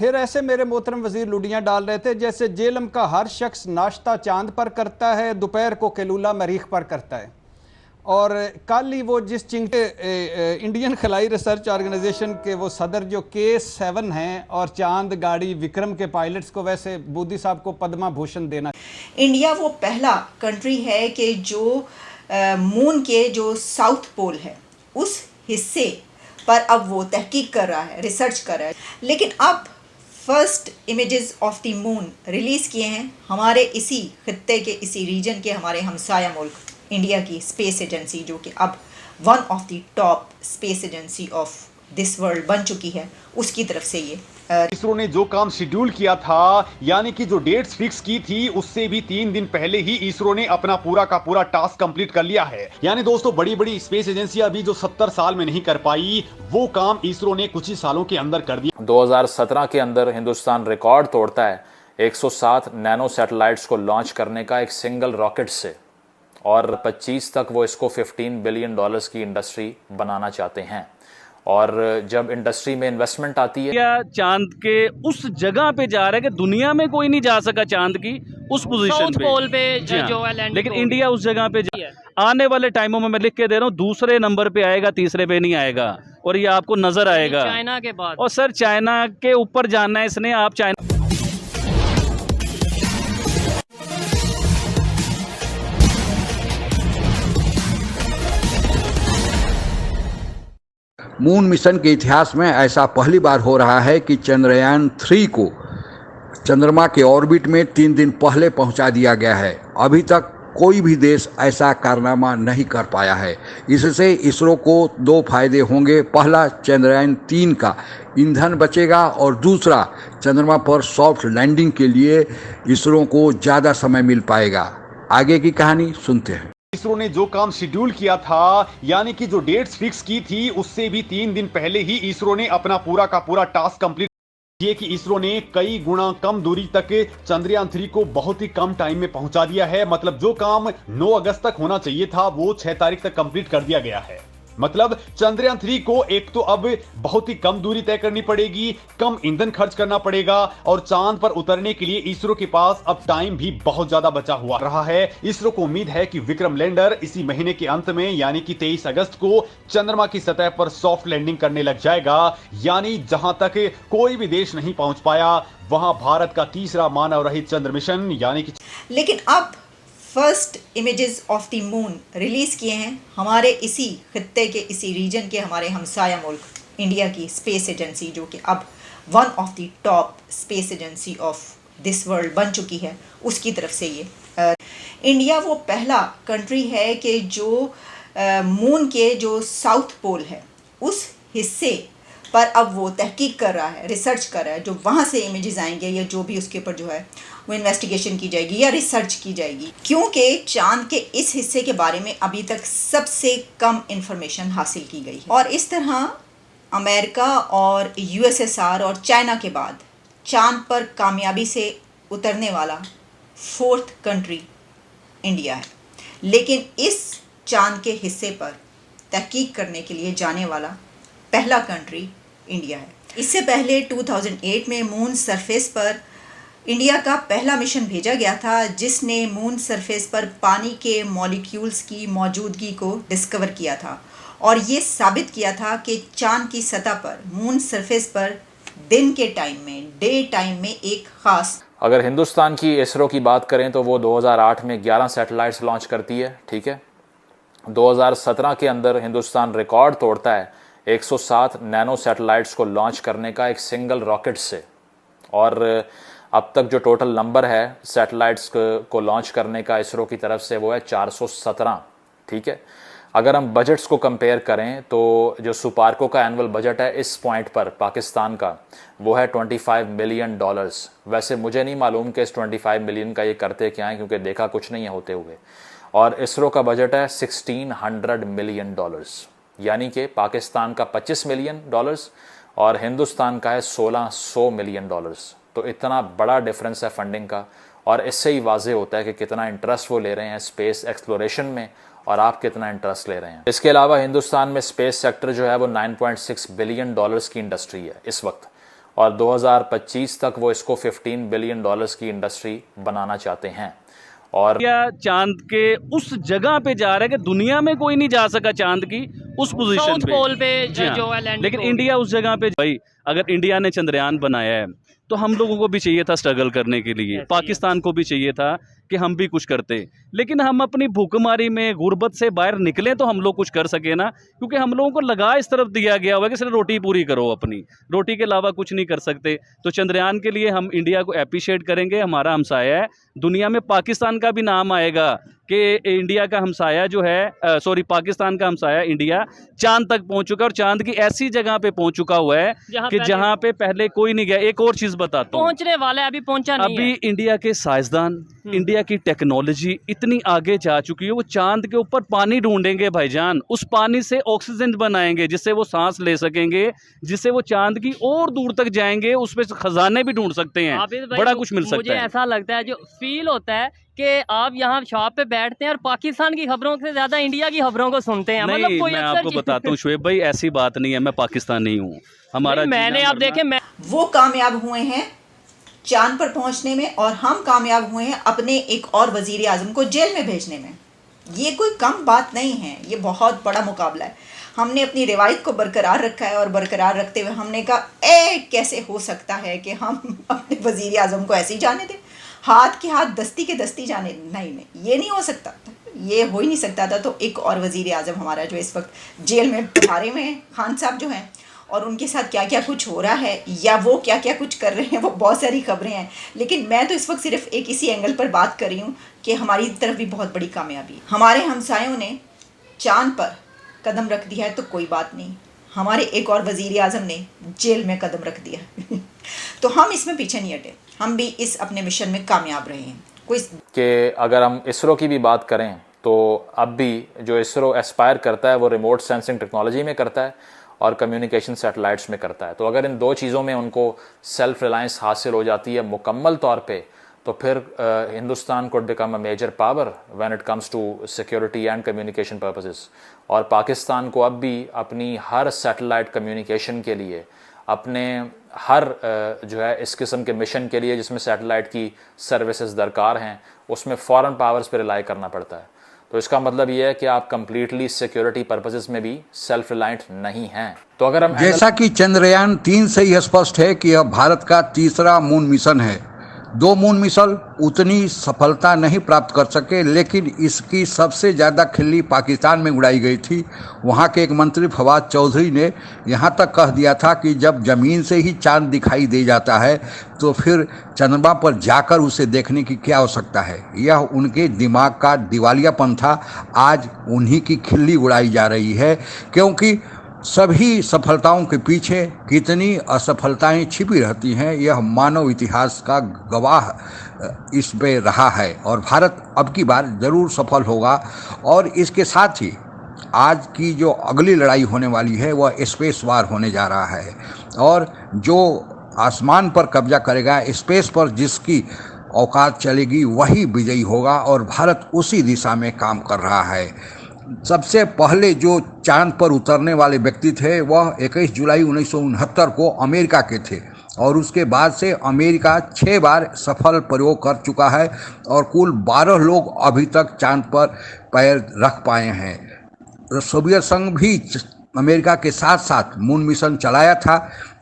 फिर ऐसे मेरे मोहतरम वजीर लुडियां डाल रहे थे जैसे जेलम का हर शख्स नाश्ता चांद पर करता है, दोपहर को केलूला मरीख पर करता है। और कल ही वो जिस इंडियन खलाई रिसर्च ऑर्गेनाइजेशन के वो सदर जो K7 हैं और चांद गाड़ी विक्रम के पायलट्स को, वैसे मोदी साहब को पद्मा भूषण देना। इंडिया वो पहला कंट्री है कि जो मून के जो साउथ पोल है उस हिस्से पर अब वो तहकीक कर रहा है, रिसर्च कर रहा है। लेकिन अब first images of the moon release किए हैं हमारे इसी खित्ते के, इसी रीजन के हमारे हमसाया मुल्क इंडिया की स्पेस एजेंसी, जो कि अब one of the top space agency of this world बन चुकी है, उसकी तरफ से ये इसरो ने जो काम शेड्यूल किया था, यानी कि जो डेट्स फिक्स की थी, उससे भी 3 दिन पहले ही इसरो ने अपना पूरा का पूरा टास्क कंप्लीट कर लिया है। यानी दोस्तों, बड़ी बड़ी स्पेस एजेंसियां भी जो 70 साल में नहीं कर पाई, वो काम इसरो ने कुछ ही सालों के अंदर कर दिया। 2017 के अंदर हिंदुस्तान रिकॉर्ड तोड़ता है 107 नैनो सैटेलाइट्स को लॉन्च करने का एक सिंगल रॉकेट से, और 25 तक वो इसको $15 बिलियन की इंडस्ट्री बनाना चाहते हैं। और जब इंडस्ट्री में इन्वेस्टमेंट आती है, चांद के उस जगह पे जा रहा है कि दुनिया में कोई नहीं जा सका चांद की उस पोजीशन पे, पोल पे जो है लैंडिंग, लेकिन इंडिया उस जगह पे आने वाले टाइमों में मैं लिख के दे रहा हूँ, दूसरे नंबर पे आएगा, तीसरे पे नहीं आएगा। और ये आपको नजर आएगा चाइना के बाद। और सर चाइना के ऊपर जाना है इसने, आप चाइना मून मिशन के इतिहास में ऐसा पहली बार हो रहा है कि चंद्रयान 3 को चंद्रमा के ऑर्बिट में 3 दिन पहले पहुंचा दिया गया है। अभी तक कोई भी देश ऐसा कारनामा नहीं कर पाया है। इससे इसरो को 2 फायदे होंगे। पहला, चंद्रयान 3 का ईंधन बचेगा, और दूसरा, चंद्रमा पर सॉफ्ट लैंडिंग के लिए इसरो को ज़्यादा समय मिल पाएगा। आगे की कहानी सुनते हैं। इसरो ने जो काम शेड्यूल किया था, यानी कि जो डेट्स फिक्स की थी, उससे भी 3 दिन पहले ही इसरो ने अपना पूरा का पूरा टास्क कंप्लीट किया कि इसरो ने कई गुना कम दूरी तक चंद्रयान 3 को बहुत ही कम टाइम में पहुंचा दिया है। मतलब जो काम 9 अगस्त तक होना चाहिए था, वो 6 तारीख तक कंप्लीट कर दिया गया है। मतलब चंद्रयान 3 को एक तो अब बहुत ही कम दूरी तय करनी पड़ेगी, कम ईंधन खर्च करना पड़ेगा, और चांद पर उतरने के लिए इसरो के पास अब टाइम भी बहुत ज्यादा बचा हुआ रहा है। इसरो को उम्मीद है कि विक्रम लैंडर इसी महीने के अंत में, यानी कि 23 अगस्त को चंद्रमा की सतह पर सॉफ्ट लैंडिंग करने लग जाएगा। यानी जहां तक कोई भी देश नहीं पहुंच पाया, वहां भारत का तीसरा मानव रहित चंद्र मिशन, यानी कि लेकिन अब first images of the moon release किए हैं हमारे इसी खित्ते के, इसी रीजन के हमारे हमसाया मुल्क इंडिया की स्पेस एजेंसी, जो कि अब one of the top space agency of this world बन चुकी है, उसकी तरफ से ये इंडिया वो पहला कंट्री है कि जो मून के जो साउथ पोल है उस हिस्से पर अब वो तहकीक कर रहा है, रिसर्च कर रहा है। जो वहाँ से इमेजेस आएंगे या जो भी उसके ऊपर जो है वो इन्वेस्टिगेशन की जाएगी या रिसर्च की जाएगी, क्योंकि चांद के इस हिस्से के बारे में अभी तक सबसे कम इंफॉर्मेशन हासिल की गई है। और इस तरह अमेरिका और यूएसएसआर और चाइना के बाद चांद पर कामयाबी से उतरने वाला 4th कंट्री इंडिया है। लेकिन इस चांद के हिस्से पर तहकीक करने के लिए जाने वाला पहला कंट्री इंडिया है। इससे पहले 2008 में मून सरफेस पर इंडिया का पहला मिशन भेजा गया था, जिसने मून सरफेस पर पानी के मॉलिक्यूल्स की मौजूदगी को डिस्कवर किया था, और ये साबित किया था कि चांद की सतह पर, मून सरफेस पर दिन के टाइम में, डे टाइम में एक खास। अगर हिंदुस्तान की इसरो की बात करें तो वो 2008 में 11 सैटेलाइट्स लॉन्च करती है, ठीक है। 2017 के अंदर हिंदुस्तान रिकॉर्ड तोड़ता है 107 नैनो सैटेलाइट्स को लॉन्च करने का एक सिंगल रॉकेट से, और अब तक जो टोटल नंबर है सैटेलाइट्स को लॉन्च करने का इसरो की तरफ से वो है 417, ठीक है। अगर हम बजट्स को कंपेयर करें तो जो सुपार्को का एनुअल बजट है इस पॉइंट पर पाकिस्तान का, वो है $25 मिलियन। वैसे मुझे नहीं मालूम कि इस 25 मिलियन का ये करते क्या है, क्योंकि देखा कुछ नहीं है होते हुए। और इसरो का बजट है $1600 मिलियन, यानी कि पाकिस्तान का $25 मिलियन और हिंदुस्तान का है $1600 मिलियन। तो इतना बड़ा डिफरेंस है फंडिंग का, और इससे ही वाज़ेह होता है कि कितना इंटरेस्ट वो ले रहे हैं स्पेस एक्सप्लोरेशन में, और आप कितना इंटरेस्ट ले रहे हैं। इसके अलावा हिंदुस्तान में स्पेस सेक्टर जो है वो $9.6 बिलियन की इंडस्ट्री है इस वक्त, और 2025 तक वो इसको $15 बिलियन की इंडस्ट्री बनाना चाहते हैं। और क्या चांद के उस जगह पे जा रहा है कि दुनिया में कोई नहीं जा सका चांद की उस पोजीशन साउथ पे, पोल पे जी हाँ। जो है लैंडिंग लेकिन को। इंडिया उस जगह पे, भाई अगर इंडिया ने चंद्रयान बनाया है तो हम लोगों को भी चाहिए था स्ट्रगल करने के लिए, Yes, पाकिस्तान को भी चाहिए था कि हम भी कुछ करते, लेकिन हम अपनी भूखमरी में गुर्बत से बाहर निकले तो हम लोग कुछ कर सके ना, क्योंकि हम लोगों को लगा इस तरफ दिया गया हुआ है कि सिर्फ रोटी पूरी करो, अपनी रोटी के अलावा कुछ नहीं कर सकते। तो चंद्रयान के लिए हम इंडिया को अप्रिशिएट करेंगे, हमारा हमसाया है, दुनिया में पाकिस्तान का भी नाम आएगा कि इंडिया का हमसाया जो है, सॉरी पाकिस्तान का हमसाया इंडिया चांद तक पहुंच चुका है, और चांद की ऐसी जगह पे पहुंच चुका हुआ है कि जहां पे पहले कोई नहीं गया। एक और चीज बताता हूँ, पहुंचने वाला है, अभी पहुंचा नहीं अभी है। इंडिया के साइंसदान, इंडिया की टेक्नोलॉजी इतनी आगे जा चुकी है, वो चांद के ऊपर पानी ढूंढेंगे भाईजान, उस पानी से ऑक्सीजन बनाएंगे जिससे वो सांस ले सकेंगे, जिससे वो चांद की और दूर तक जाएंगे, उसमें खजाने भी ढूंढ सकते हैं, आबिद भाई, बड़ा कुछ मिल सकता मुझे है। ऐसा लगता है, जो फील होता है कि आप यहाँ शॉप पे बैठते हैं और पाकिस्तान की खबरों से ज्यादा इंडिया की खबरों को सुनते हैं। नहीं, कोई मैं अक्सर आपको बताता हूँ शुएब भाई, ऐसी बात नहीं है, मैं पाकिस्तानी हूँ, हमारा मैंने जीना आप मरना- देखे, मैं वो कामयाब हुए हैं चांद पर पहुंचने में और हम कामयाब हुए हैं अपने एक और वजीर आजम को जेल में भेजने में। ये कोई कम बात नहीं है, ये बहुत बड़ा मुकाबला है। हमने अपनी रिवायत को बरकरार रखा है और बरकरार रखते हुए हमने कहा कैसे हो सकता है कि हम अपने वजीर आजम को ऐसे ही जाने दें, हाथ के हाथ दस्ती के दस्ती जाने, नहीं ये नहीं हो सकता, ये हो ही नहीं सकता था। तो एक और वजीर आजम हमारा जो इस वक्त जेल में बिठारे में हैं, खान साहब जो हैं, और उनके साथ क्या क्या कुछ हो रहा है या वो क्या क्या कुछ कर रहे हैं, वो बहुत सारी खबरें हैं। लेकिन मैं तो इस वक्त सिर्फ एक इसी एंगल पर बात कर रही हूँ कि हमारी तरफ भी बहुत बड़ी कामयाबी, हमारे हमसायों ने चांद पर कदम रख दिया है तो कोई बात नहीं, हमारे एक और वजीर आजम ने जेल में कदम रख दिया तो हम इसमें पीछे नहीं हटे, हम भी इस अपने मिशन में कामयाब रहे हैं। कोई कि अगर हम इसरो की भी बात करें तो अब भी जो इसरो एस्पायर करता है वो रिमोट सेंसिंग टेक्नोलॉजी में करता है और कम्युनिकेशन सैटेलाइट्स में करता है। तो अगर इन दो चीज़ों में उनको सेल्फ रिलायंस हासिल हो जाती है मुकम्मल तौर पे, तो फिर Hindustan could become a major power when it comes to security and communication purposes। और पाकिस्तान को अब भी अपनी हर सैटेलाइट कम्युनिकेशन के लिए, अपने हर जो है इस किस्म के मिशन के लिए जिसमें सैटेलाइट की सर्विसेज दरकार हैं, उसमें फॉरेन पावर्स पे रिलाई करना पड़ता है। तो इसका मतलब ये है कि आप कंप्लीटली सिक्योरिटी पर्पसेस में भी सेल्फ रिलायंट नहीं हैं। तो अगर हम जैसा कि चंद्रयान 3 से ही स्पष्ट है कि यह भारत का तीसरा मून मिशन है। 2 मून मिशन उतनी सफलता नहीं प्राप्त कर सके, लेकिन इसकी सबसे ज़्यादा खिल्ली पाकिस्तान में उड़ाई गई थी। वहाँ के एक मंत्री फवाद चौधरी ने यहाँ तक कह दिया था कि जब ज़मीन से ही चांद दिखाई दे जाता है तो फिर चंद्रमा पर जाकर उसे देखने की क्या आवश्यकता है। यह उनके दिमाग का दिवालियापन था। आज उन्हीं की खिल्ली उड़ाई जा रही है, क्योंकि सभी सफलताओं के पीछे कितनी असफलताएं छिपी रहती हैं, यह मानव इतिहास का गवाह इस पे रहा है। और भारत अब की बार ज़रूर सफल होगा। और इसके साथ ही आज की जो अगली लड़ाई होने वाली है वह स्पेस वार होने जा रहा है, और जो आसमान पर कब्जा करेगा, स्पेस पर जिसकी औकात चलेगी, वही विजयी होगा। और भारत उसी दिशा में काम कर रहा है। सबसे पहले जो चांद पर उतरने वाले व्यक्ति थे वह 21 जुलाई 1969 को अमेरिका के थे, और उसके बाद से अमेरिका 6 बार सफल प्रयोग कर चुका है, और कुल 12 लोग अभी तक चांद पर पैर रख पाए हैं। सोवियत संघ भी अमेरिका के साथ साथ मून मिशन चलाया था।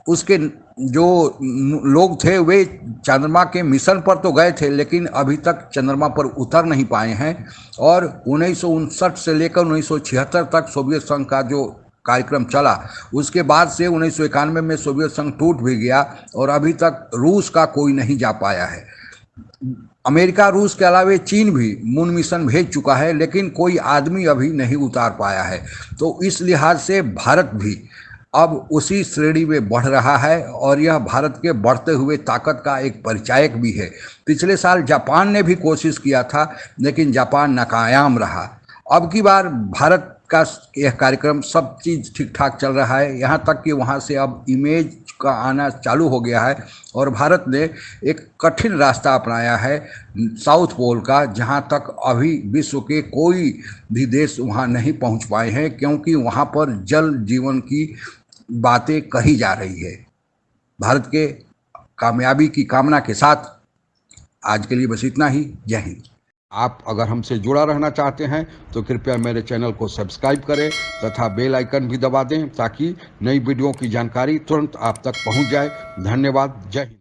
उसके जो लोग थे वे चंद्रमा के मिशन पर तो गए थे, लेकिन अभी तक चंद्रमा पर उतर नहीं पाए हैं। और 1959 से लेकर 1976 तक सोवियत संघ का जो कार्यक्रम चला, उसके बाद से 1991 में सोवियत संघ टूट भी गया, और अभी तक रूस का कोई नहीं जा पाया है। अमेरिका, रूस के अलावा चीन भी मून मिशन भेज चुका है, लेकिन कोई आदमी अभी नहीं उतार पाया है। तो इस लिहाज से भारत भी अब उसी श्रेणी में बढ़ रहा है, और यह भारत के बढ़ते हुए ताकत का एक परिचायक भी है। पिछले साल जापान ने भी कोशिश किया था, लेकिन जापान नाकामयाब रहा। अब की बार भारत का यह कार्यक्रम, सब चीज़ ठीक ठाक चल रहा है, यहाँ तक कि वहाँ से अब इमेज का आना चालू हो गया है। और भारत ने एक कठिन रास्ता अपनाया है साउथ पोल का, जहाँ तक अभी विश्व के कोई भी देश वहाँ नहीं पहुँच पाए हैं, क्योंकि वहाँ पर जल जीवन की बातें कही जा रही है। भारत के कामयाबी की कामना के साथ आज के लिए बस इतना ही। जय हिंद। आप अगर हमसे जुड़ा रहना चाहते हैं तो कृपया मेरे चैनल को सब्सक्राइब करें तथा बेल आइकन भी दबा दें ताकि नई वीडियो की जानकारी तुरंत आप तक पहुंच जाए। धन्यवाद। जय हिंद।